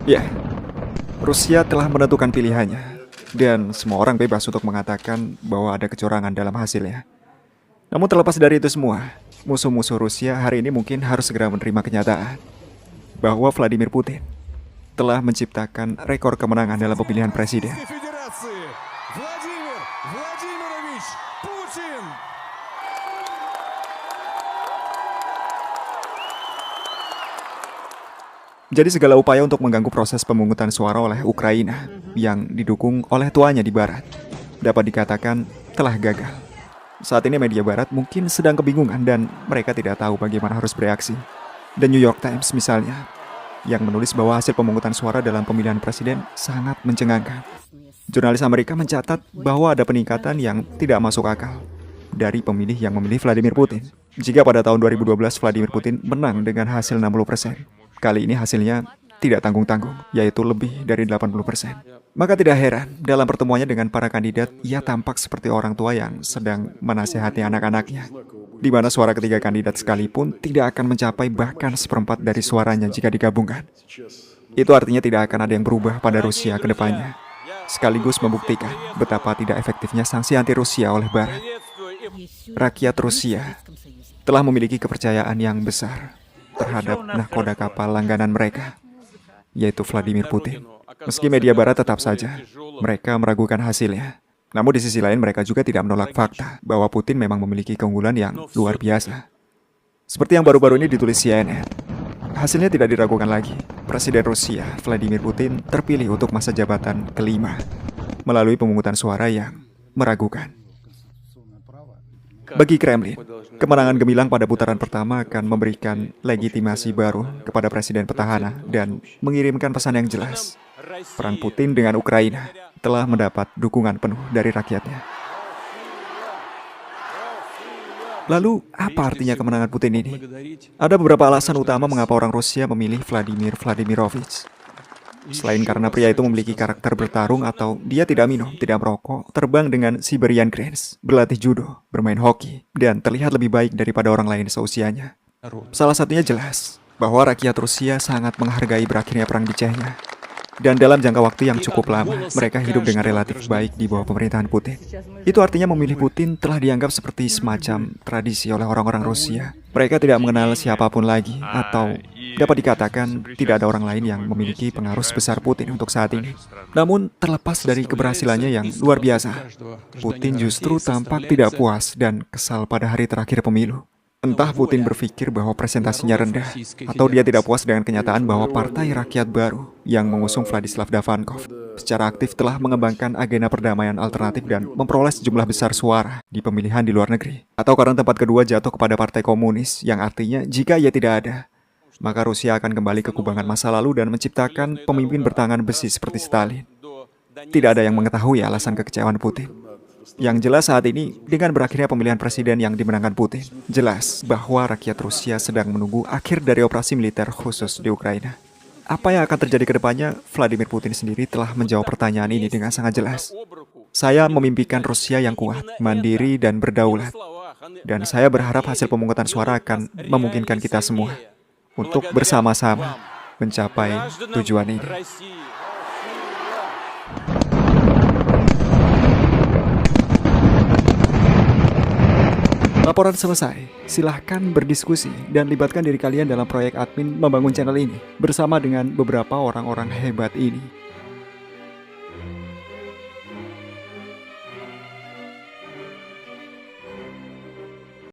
Ya, Rusia telah menentukan pilihannya, dan semua orang bebas untuk mengatakan bahwa ada kecurangan dalam hasilnya. Namun terlepas dari itu semua, musuh-musuh Rusia hari ini mungkin harus segera menerima kenyataan bahwa Vladimir Putin telah menciptakan rekor kemenangan dalam pemilihan presiden. Федерации Владимир Владимирович Путин. Jadi segala upaya untuk mengganggu proses pemungutan suara oleh Ukraina yang didukung oleh tuanya di barat dapat dikatakan telah gagal. Saat ini media barat mungkin sedang kebingungan dan mereka tidak tahu bagaimana harus bereaksi. The New York Times misalnya, yang menulis bahwa hasil pemungutan suara dalam pemilihan presiden sangat mencengangkan. Jurnalis Amerika mencatat bahwa ada peningkatan yang tidak masuk akal dari pemilih yang memilih Vladimir Putin. Jika pada tahun 2012 Vladimir Putin menang dengan hasil 60%, kali ini hasilnya tidak tanggung-tanggung, yaitu lebih dari 80%. Maka tidak heran, dalam pertemuannya dengan para kandidat, ia tampak seperti orang tua yang sedang menasihati anak-anaknya, di mana suara ketiga kandidat sekalipun tidak akan mencapai bahkan seperempat dari suaranya jika digabungkan. Itu artinya tidak akan ada yang berubah pada Rusia ke depannya, sekaligus membuktikan betapa tidak efektifnya sanksi anti-Rusia oleh Barat. Rakyat Rusia telah memiliki kepercayaan yang besar terhadap nahkoda kapal langganan mereka, yaitu Vladimir Putin. Meski media barat tetap saja mereka meragukan hasilnya. Namun di sisi lain mereka juga tidak menolak fakta bahwa Putin memang memiliki keunggulan yang luar biasa. Seperti yang baru-baru ini ditulis CNN. Hasilnya tidak diragukan lagi. Presiden Rusia, Vladimir Putin, terpilih untuk masa jabatan kelima melalui pemungutan suara yang meragukan. Bagi Kremlin, kemenangan gemilang pada putaran pertama akan memberikan legitimasi baru kepada presiden petahana dan mengirimkan pesan yang jelas. Perang Putin dengan Ukraina telah mendapat dukungan penuh dari rakyatnya. Lalu, apa artinya kemenangan Putin ini? Ada beberapa alasan utama mengapa orang Rusia memilih Vladimir Vladimirovich. Selain karena pria itu memiliki karakter bertarung atau dia tidak minum, tidak merokok, terbang dengan Siberian Cranes, berlatih judo, bermain hoki, dan terlihat lebih baik daripada orang lain seusianya. Salah satunya jelas bahwa rakyat Rusia sangat menghargai berakhirnya perang di Chechnya. Dan dalam jangka waktu yang cukup lama, mereka hidup dengan relatif baik di bawah pemerintahan Putin. Itu artinya memilih Putin telah dianggap seperti semacam tradisi oleh orang-orang Rusia. Mereka tidak mengenal siapapun lagi, atau dapat dikatakan tidak ada orang lain yang memiliki pengaruh sebesar Putin untuk saat ini. Namun, terlepas dari keberhasilannya yang luar biasa, Putin justru tampak tidak puas dan kesal pada hari terakhir pemilu. Entah Putin berpikir bahwa presentasinya rendah, atau dia tidak puas dengan kenyataan bahwa Partai Rakyat Baru yang mengusung Vladislav Davankov secara aktif telah mengembangkan agenda perdamaian alternatif dan memperoleh sejumlah besar suara di pemilihan di luar negeri. Atau karena tempat kedua jatuh kepada Partai Komunis, yang artinya jika ia tidak ada, maka Rusia akan kembali ke kubangan masa lalu dan menciptakan pemimpin bertangan besi seperti Stalin. Tidak ada yang mengetahui alasan kekecewaan Putin. Yang jelas saat ini, dengan berakhirnya pemilihan presiden yang dimenangkan Putin, jelas bahwa rakyat Rusia sedang menunggu akhir dari operasi militer khusus di Ukraina. Apa yang akan terjadi ke depannya, Vladimir Putin sendiri telah menjawab pertanyaan ini dengan sangat jelas. Saya memimpikan Rusia yang kuat, mandiri, dan berdaulat. Dan saya berharap hasil pemungutan suara akan memungkinkan kita semua untuk bersama-sama mencapai tujuan ini. Laporan selesai. Silahkan berdiskusi dan libatkan diri kalian dalam proyek admin membangun channel ini bersama dengan beberapa orang-orang hebat ini.